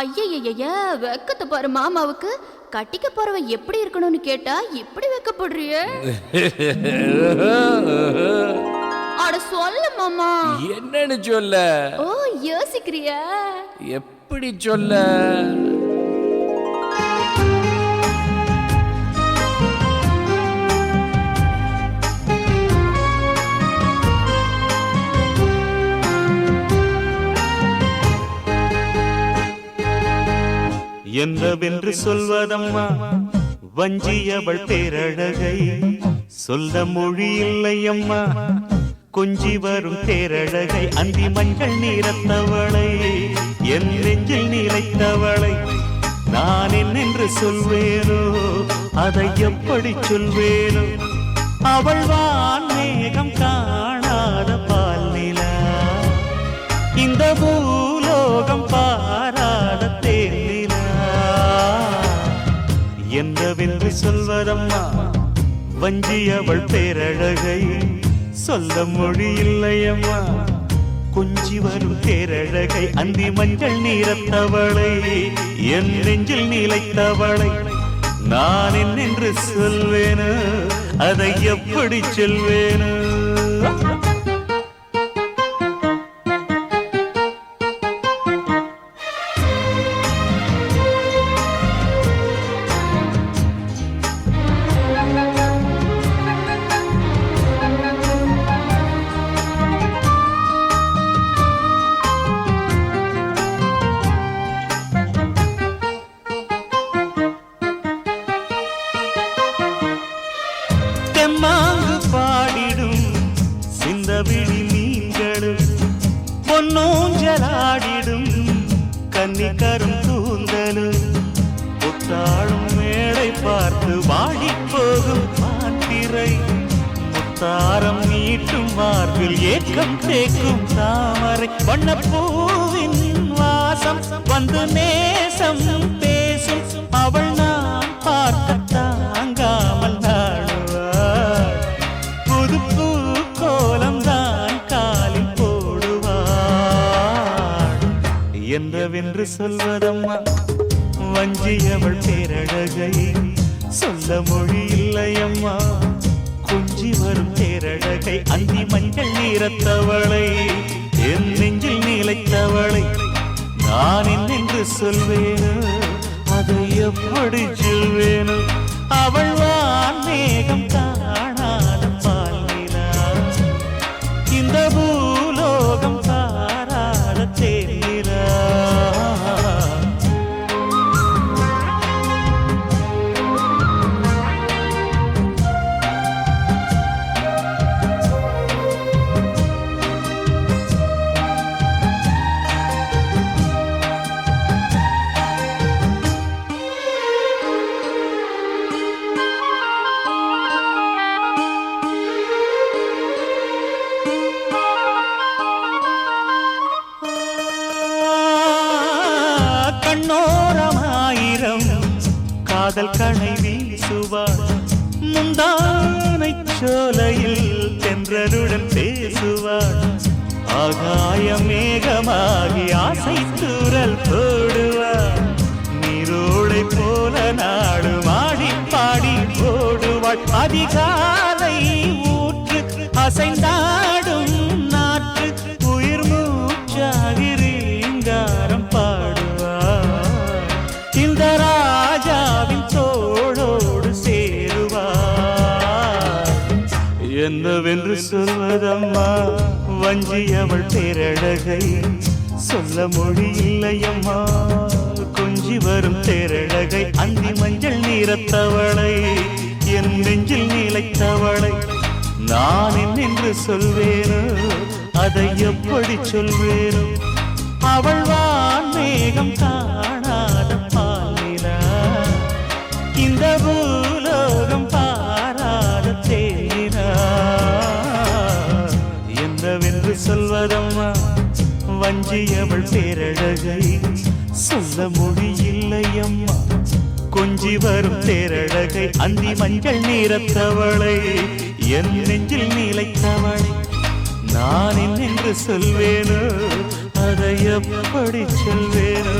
ஐயய்யய்ய வெக்கத்தை பாரு மாமாவுக்கு. கட்டிக்க போறவ எப்படி இருக்கணும்னு கேட்டா இப்படி வெக்கப்படுறிய? அட சொல்ல மாமா. என்னன்னு சொல்ல? ஓ யோசிக்கிறியா? எப்படி சொல்ல? என்னவென்று சொல்வதம்மா வஞ்சியவள் பேரழகை, சொல்ல மொழி இல்லையம்மா கொஞ்சி வரும் தேரழகை. அந்தி மஞ்சள் நீரத்தவளை, என் நெஞ்சில் நீலைத்தவளை நான் என்னென்று சொல்வேனோ, அதை எப்படி சொல்வேனோ? அவள் வான் மேகம் காணாத பால் நிலா, இந்த பூலோகம் பாராத தேன் நிலா. என்னவென்று சொல்வதம்மா வஞ்சியவள் பேரழகை, சொல்ல மொழி இல்லையம்மா கொஞ்சி வரும் தேரழகை. அந்தி மஞ்சள் நீரத்தவளை, என் நெஞ்சில் நீலைத்தவளை நான் என்னென்று சொல்வேனோ, அதை எப்படி சொல்வேனோ? தெம்மாங்கு பாடிடும் சிந்தவிழி மீன்களும், பொன்னூஞ்சலாடிடும் கன்னிக்கரும் கூந்தலும், புத்தாளும் மேடை பார்த்து வாடி போகும் மாத்திரை, முத்தாரம் நீட்டும் மார்பில் ஏக்கம் தேக்கும் தாமரை, வண்ணப்பூவின் வாசம் வந்து நேசம் பேசும் அவள் நான் பார்க்க தாங்காமல் நாடுவாள், புது பூ கோலம் தான் காலில் போடுவாள். என்னவென்று சொல்வதம்மா வஞ்சியவள் பேரழகை, சொல்ல மொழி இல்லையம்மா கொஞ்சி வரும் தேரழகை. அந்தி மஞ்சள் நீரத்தவளை, என் நெஞ்சில் நீலைத்தவளை நான் என்னென்று சொல்வேனோ, அதை எப்படி சொல்வேனோ? அவள் வான் மேகம் காணாத பால் நிலா, இந்த பூலோகம் பாராத தேன் நிலா. கண்ணோரமாயிரம் காதல் கணை வீசுவாள், முந்தானை சோலையில் தென்றலுடன் பேசுவாள், ஆகாய மேகமாகி ஆசை தூரல் போடுவாள், நீரோடை போல நாடு மாடி பாடி போடுவாள், அதிகாலை ஊற்று அசைந்தாடும் நாற்று உயிர் மூச்சாகி ரீங்காரம் பாடுவாள், இந்த ராஜாவின் தோளோடு சேருவாள். என்னவென்று சொல்வதம்மா வஞ்சியவள் பேரழகை, சொல்ல மொழி இல்லையம்மா கொஞ்சி வரும் தேரழகை. அந்தி மஞ்சள் நீரத்தவளை, என் நெஞ்சில் நீலைத்தவளை நான் என்னென்று சொல்வேனோ, அதை எப்படி சொல்வேனோ? அவள் வான் மேகம் காணாத பால் நிலா, இந்த பூலோகம் பாராத தேன் நிலா. என்னவென்று சொல்வதம்மா வஞ்சியவள் பேரழகை, சொல்ல மொழி இல்லையம்மா கொஞ்சி வரும் தேரழகை. அந்தி மஞ்சள் நீரத்தவளை, என் நெஞ்சில் நீலைத்தவளை நான் என்னென்று சொல்வேனோ, அதை எப்படி சொல்வேனோ?